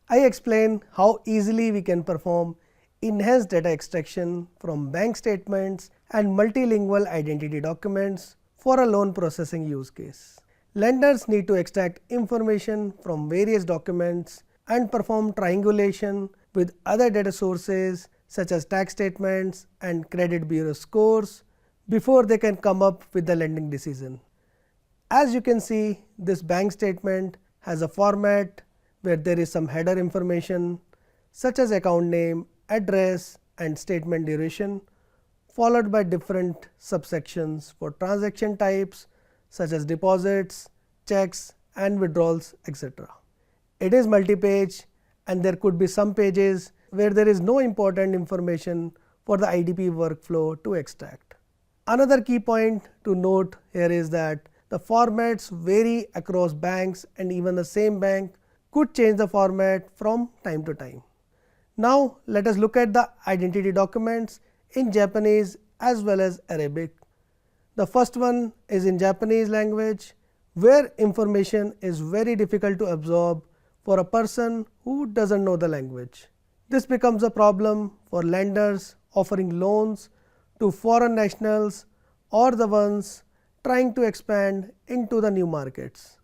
I explain how easily we can perform enhanced data extraction from bank statements and multilingual identity documents for a loan processing use case. Lenders need to extract information from various documents and perform triangulation with other data sources such as tax statements and credit bureau scores before they can come up with the lending decision. As you can see, this bank statement has a format where there is some header information such as account name, address and statement duration, followed by different subsections for transaction types such as deposits, checks and withdrawals, etc. It is multi-page and there could be some pages where there is no important information for the IDP workflow to extract. Another key point to note here is that the formats vary across banks and even the same bank could change the format from time to time. Now let us look at the identity documents in Japanese as well as Arabic. The first one is in Japanese language, where information is very difficult to absorb for a person who doesn't know the language. This becomes a problem for lenders offering loans to foreign nationals or the ones trying to expand into the new markets.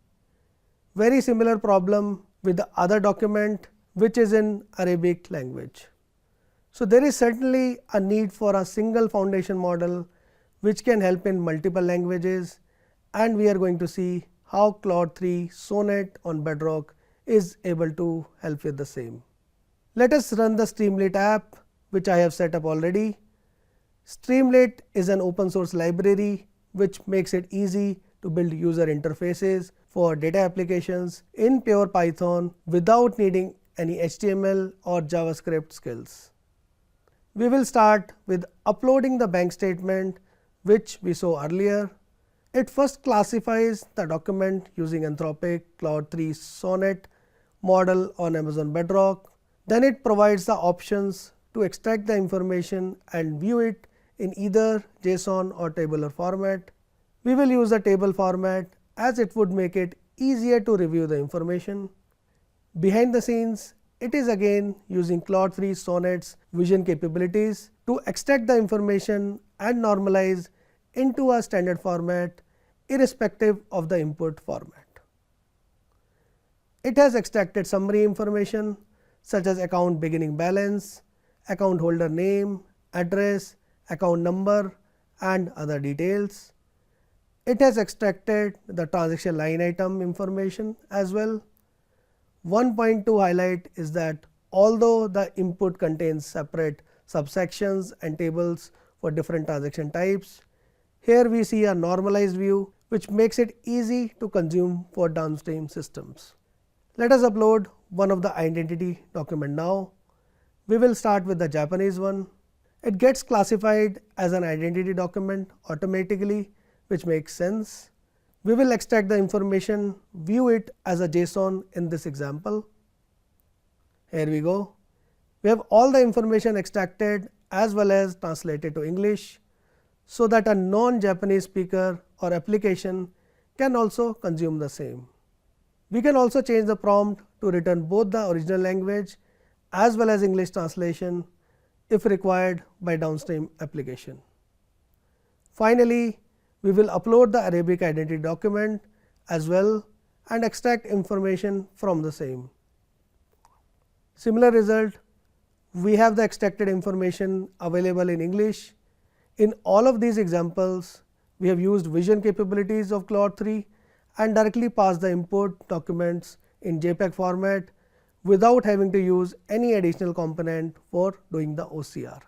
Very similar problem with the other document which is in Arabic language. So there is certainly a need for a single foundation model which can help in multiple languages, and we are going to see how Claude 3 Sonnet on Bedrock is able to help with the same. Let us run the Streamlit app which I have set up already. Streamlit is an open source library which makes it easy to build user interfaces for data applications in pure Python without needing any HTML or JavaScript skills. We will start with uploading the bank statement which we saw earlier. It first classifies the document using Anthropic Claude 3 Sonnet model on Amazon Bedrock. Then it provides the options to extract the information and view it in either JSON or tabular format. We will use the table format as it would make it easier to review the information. Behind the scenes, it is again using Claude 3 Sonnet's vision capabilities to extract the information and normalize into a standard format irrespective of the input format. It has extracted summary information such as account beginning balance, account holder name, address, account number and other details. It has extracted the transaction line item information as well. One point to highlight is that although the input contains separate subsections and tables for different transaction types, here we see a normalized view which makes it easy to consume for downstream systems. Let us upload one of the identity document now. We will start with the Japanese one. It gets classified as an identity document automatically, which makes sense. We will extract the information, view it as a JSON in this example. Here we go. We have all the information extracted as well as translated to English, so that a non-Japanese speaker or application can also consume the same. We can also change the prompt to return both the original language as well as English translation if required by downstream application. Finally, we will upload the Arabic identity document as well and extract information from the same. Similar result, we have the extracted information available in English. In all of these examples, we have used vision capabilities of Claude 3 and directly passed the input documents in JPEG format without having to use any additional component for doing the OCR.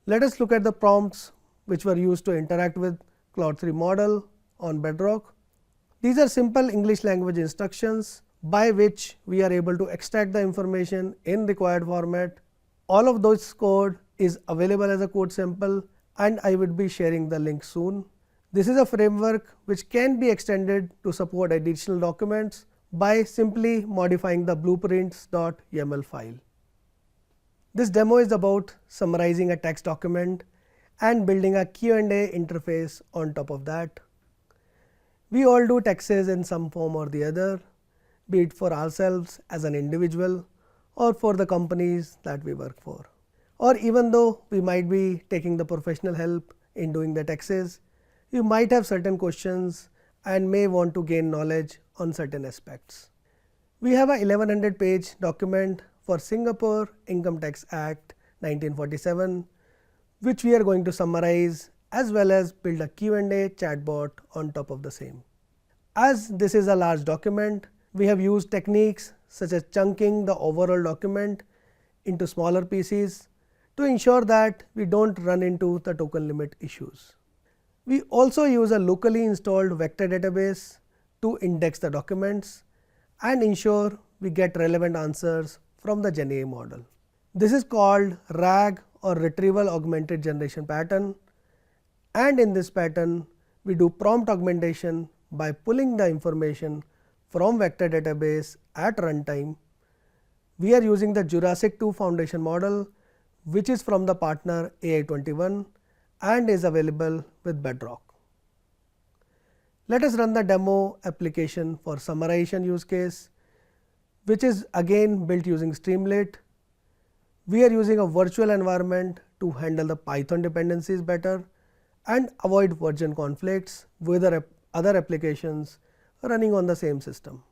Let us look at the prompts which were used to interact with Claude 3 model on Bedrock. These are simple English language instructions by which we are able to extract the information in required format. All of those code is available as a code sample and I will be sharing the link soon. This is a framework which can be extended to support additional documents by simply modifying the blueprints.yaml file. This demo is about summarizing a text document and building a Q&A interface on top of that. We all do taxes in some form or the other. be it for ourselves as an individual or for the companies that we work for. Or even though we might be taking the professional help in doing the taxes, you might have certain questions and may want to gain knowledge on certain aspects. We have a 1100 page document for Singapore Income Tax Act 1947, which we are going to summarize as well as build a Q&A chatbot on top of the same. As this is a large document, we have used techniques such as chunking the overall document into smaller pieces to ensure that we don't run into the token limit issues. We also use a locally installed vector database to index the documents and ensure we get relevant answers from the GenAI model. This is called RAG or Retrieval Augmented Generation pattern, and in this pattern we do prompt augmentation by pulling the information from vector database at runtime. We are using the Jurassic 2 foundation model, which is from the partner AI21 and is available with Bedrock. Let us run the demo application for summarization use case, which is again built using Streamlit. We are using a virtual environment to handle the Python dependencies better and avoid version conflicts with other applications running on the same system.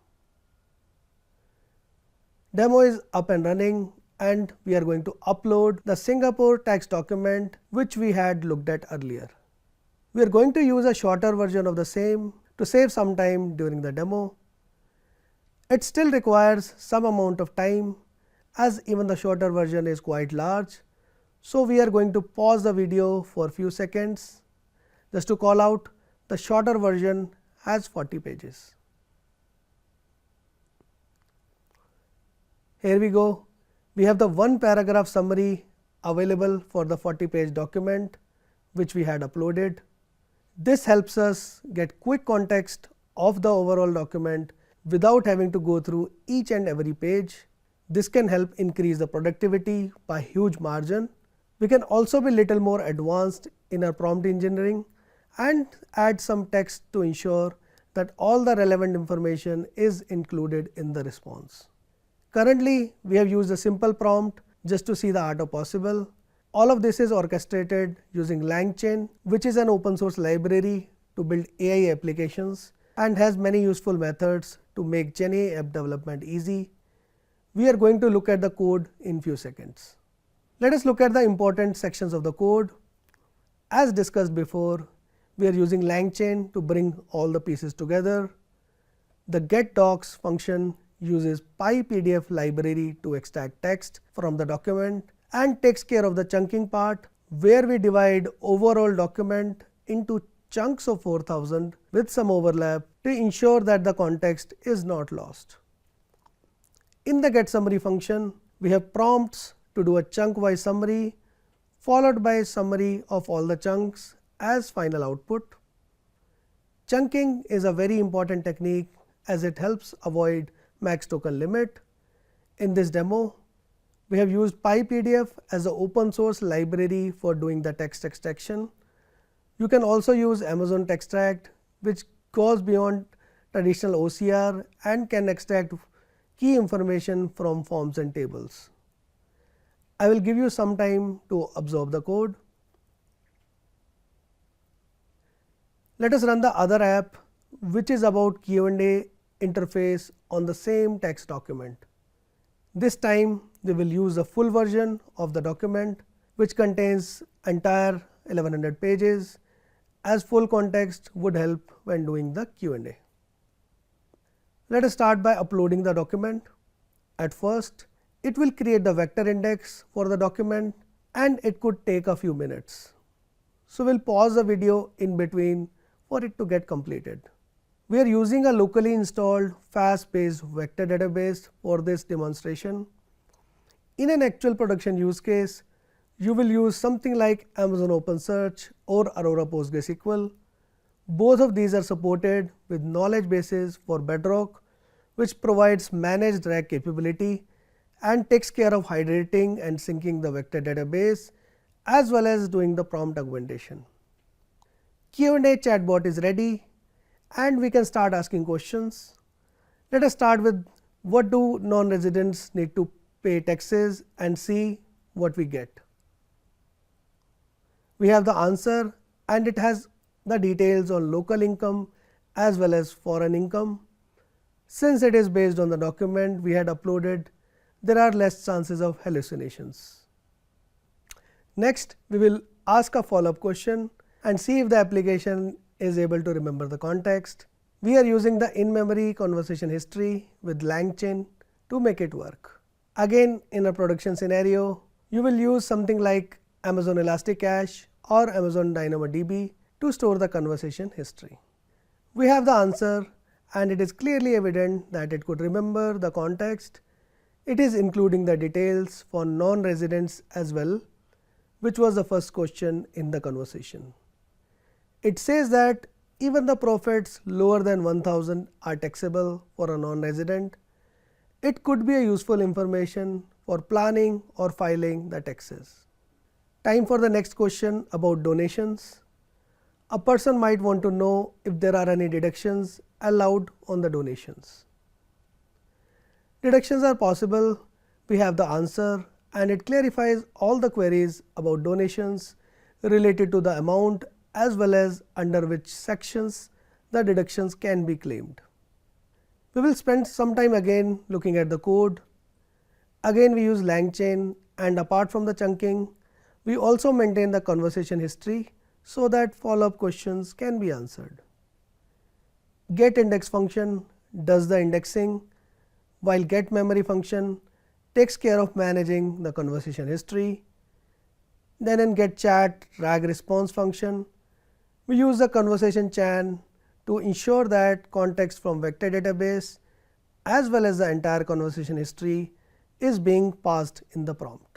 Demo is up and running, and we are going to upload the Singapore tax document which we had looked at earlier. We are going to use a shorter version of the same to save some time during the demo. It still requires some amount of time as even the shorter version is quite large. So we are going to pause the video for a few seconds. Just to call out, the shorter version has 40 pages. Here we go. We have the one paragraph summary available for the 40-page document which we had uploaded. This helps us get quick context of the overall document without having to go through each and every page. This can help increase the productivity by huge margin. We can also be little more advanced in our prompt engineering and add some text to ensure that all the relevant information is included in the response. Currently, we have used a simple prompt just to see the art of possible. All of this is orchestrated using LangChain, which is an open source library to build AI applications and has many useful methods to make GenAI app development easy. We are going to look at the code in few seconds. Let us look at the important sections of the code. As discussed before, we are using LangChain to bring all the pieces together. The getDocs function uses PyPDF library to extract text from the document and takes care of the chunking part, where we divide overall document into chunks of 4000 with some overlap to ensure that the context is not lost. In the getSummary function, we have prompts to do a chunk-wise summary followed by a summary of all the chunks as final output. Chunking is a very important technique as it helps avoid max token limit. In this demo, we have used PyPDF as an open source library for doing the text extraction. You can also use Amazon TextRact, which goes beyond traditional OCR and can extract key information from forms and tables. I will give you some time to absorb the code. Let us run the other app, which is about Q&A interface on the same text document. This time we will use the full version of the document, which contains entire 1100 pages, as full context would help when doing the Q&A. Let us start by uploading the document. At first, it will create the vector index for the document, and it could take a few minutes. So we'll pause the video in between for it to get completed. We are using a locally installed fast-paced vector database for this demonstration. In an actual production use case, you will use something like Amazon OpenSearch or Aurora PostgreSQL. Both of these are supported with knowledge bases for Bedrock, which provides managed RAG capability and takes care of hydrating and syncing the vector database as well as doing the prompt augmentation. Q&A chatbot is ready and we can start asking questions. Let us start with what do non-residents need to pay taxes and see what we get. We have the answer and it has the details on local income as well as foreign income. Since it is based on the document we had uploaded, there are less chances of hallucinations. Next, we will ask a follow-up question and see if the application is able to remember the context. We are using the in-memory conversation history with LangChain to make it work. Again, in a production scenario, you will use something like Amazon Elasticache or Amazon DynamoDB to store the conversation history. We have the answer and it is clearly evident that it could remember the context. It is including the details for non-residents as well, which was the first question in the conversation. It says that even the profits lower than 1000 are taxable for a non-resident. It could be a useful information for planning or filing the taxes. Time for the next question about donations. A person might want to know if there are any deductions allowed on the donations. Deductions are possible. We have the answer and it clarifies all the queries about donations related to the amount as well as under which sections the deductions can be claimed. We will spend some time again looking at the code. Again we use LangChain and apart from the chunking, we also maintain the conversation history so that follow-up questions can be answered. GetIndex function does the indexing, while getMemory function takes care of managing the conversation history. Then in getChat RAG response function, we use the conversation chain to ensure that context from vector database as well as the entire conversation history is being passed in the prompt.